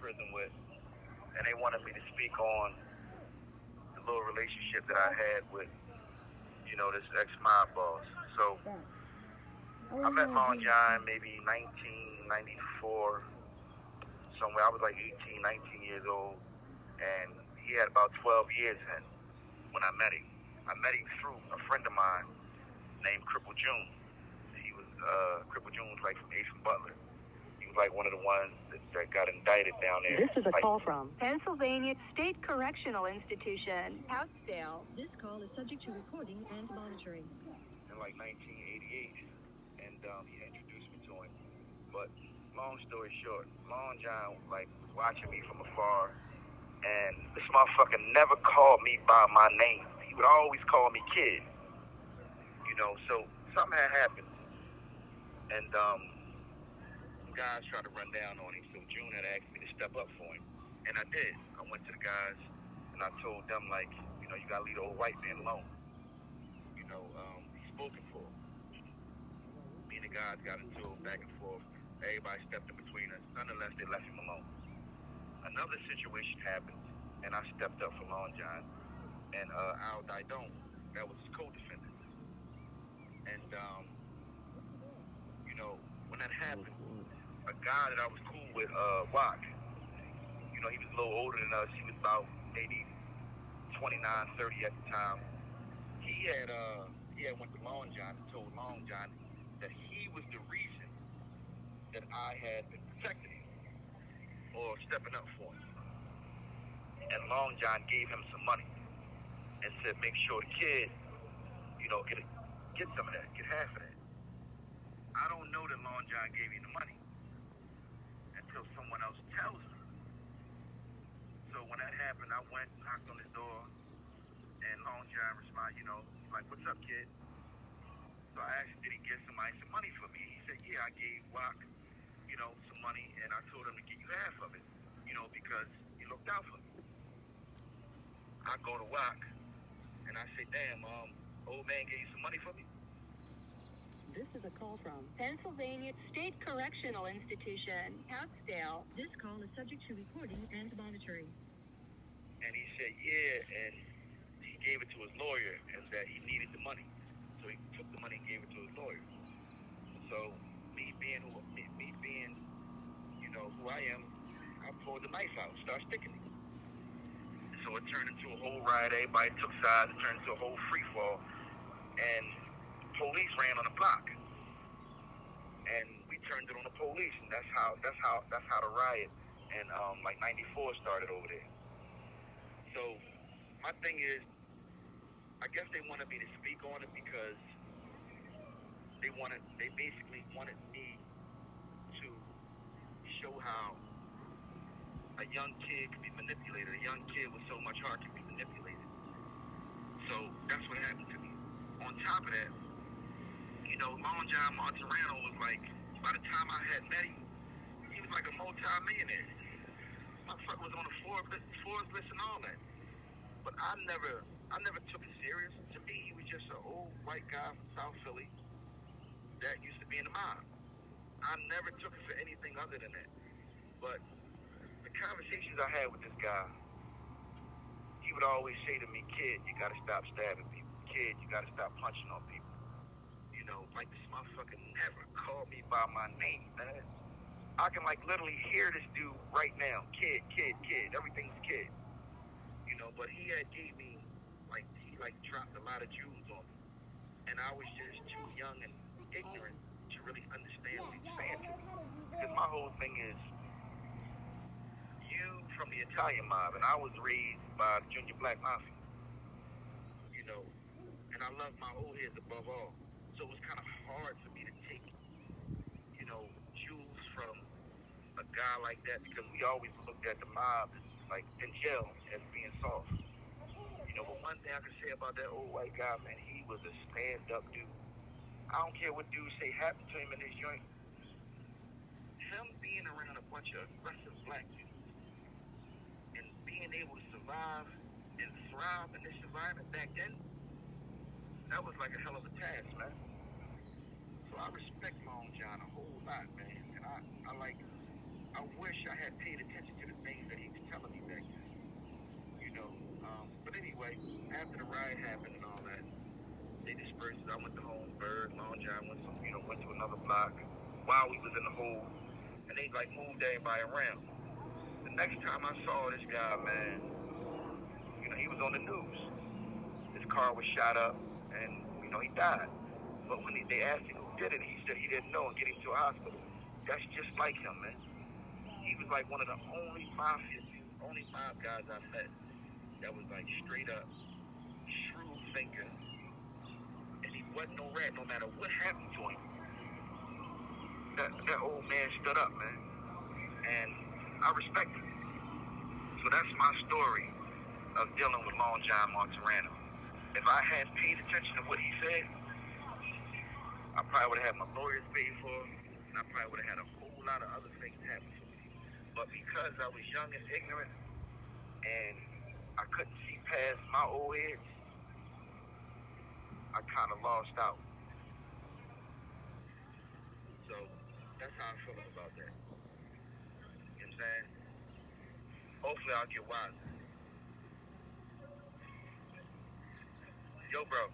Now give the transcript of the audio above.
prison with, and they wanted me to speak on the little relationship that I had with, this ex-mob boss. So I met Long John maybe 1994, somewhere. I was like 18, 19 years old, and he had about 12 years in when I met him. I met him through a friend of mine named Cripple June. Cripple June was like from Ace and Butler. He was like one of the ones that got indicted down there. This is a call from Pennsylvania State Correctional Institution, Houtzdale. This call is subject to recording and monitoring. In like 1988, and he introduced me to him. But long story short, Long John was watching me from afar, and this motherfucker never called me by my name. He would always call me kid. So something had happened. And guys tried to run down on him, so June had asked me to step up for him. And I did. I went to the guys, and I told them, you gotta leave the old white man alone. He's spoken for. Me and the guys got into it back and forth. Everybody stepped in between us. Nonetheless, they left him alone. Another situation happened, and I stepped up for Long John. And Al Didone, that was his co-defendant. And, when that happened, a guy that I was cool with, Watt, he was a little older than us. He was about maybe 29, 30 at the time. He had went to Long John and told Long John that he was the reason that I had been protecting him or stepping up for him. And Long John gave him some money and said, make sure the kid, get some of that, get half of that. I don't know that Long John gave him the money until someone else tells me. So when that happened, I went, knocked on his door, and Long John responded, he's like, what's up, kid? So I asked him, did he get some money for me? He said, yeah, I gave Wack, some money, and I told him to give you half of it, because he looked out for me. I go to Wack, and I say, damn, old man gave you some money for me? This is a call from Pennsylvania State Correctional Institution, Houtzdale. This call is subject to recording and monitoring. And he said, yeah, and he gave it to his lawyer, and that he needed the money. So he took the money and gave it to his lawyer. So me being who I am, I pulled the knife out and started sticking it. So it turned into a whole riot. Everybody took sides. It turned into a whole free fall, and police ran on the block, and we turned it on the police, and that's how the riot and 94 started over there. So my thing is, I guess they wanted me to speak on it because they basically wanted me to show how a young kid can be manipulated. A young kid with so much heart can be manipulated. So that's what happened to me. On top of that, Long John Martorano was by the time I had met him, he was like a multi-millionaire. Motherfucker was on the Forbes list and all that. But I never took it serious. To me, he was just an old white guy from South Philly that used to be in the mob. I never took it for anything other than that. But the conversations I had with this guy, he would always say to me, kid, you gotta stop stabbing people. Kid, you gotta stop punching on people. This motherfucker never called me by my name, man. I can literally hear this dude right now. Kid, everything's kid. But he had gave me, he dropped a lot of jewels on me. And I was just too young and ignorant to really understand what he was saying to me. Because my whole thing is, you from the Italian mob, and I was raised by the Junior Black Mafia. And I love my old heads above all. So it was kind of hard for me to take, jewels from a guy like that, because we always looked at the mob as, in jail as being soft. But one thing I can say about that old white guy, man, he was a stand-up dude. I don't care what dudes say happened to him in his joint. Him being around a bunch of aggressive black dudes and being able to survive and thrive in this environment back then, that was like a hell of a task, man. So I respect Long John a whole lot, man. And I wish I had paid attention to the But anyway, after the riot happened and all that, they dispersed. I went to Holmesburg, Long John, went to another block while we was in the hole, and they like moved everybody around. The next time I saw this guy, man, he was on the news. His car was shot up, and he died. But when they asked him who did it, he said he didn't know and get him to a hospital. That's just like him, man. He was like one of the only mob guys I met that was like straight up, shrewd thinker, and he wasn't no rat. No matter what happened to him, that old man stood up, man, and I respect him. So that's my story of dealing with Long John Martorano. If I had paid attention to what he said, I probably would have had my lawyers paid for, and I probably would have had a whole lot of other things happen to me. But because I was young and ignorant, and I couldn't see past my old head, I kind of lost out. So that's how I feel about that. You know what I'm saying? Hopefully I'll get wiser. Yo, bro.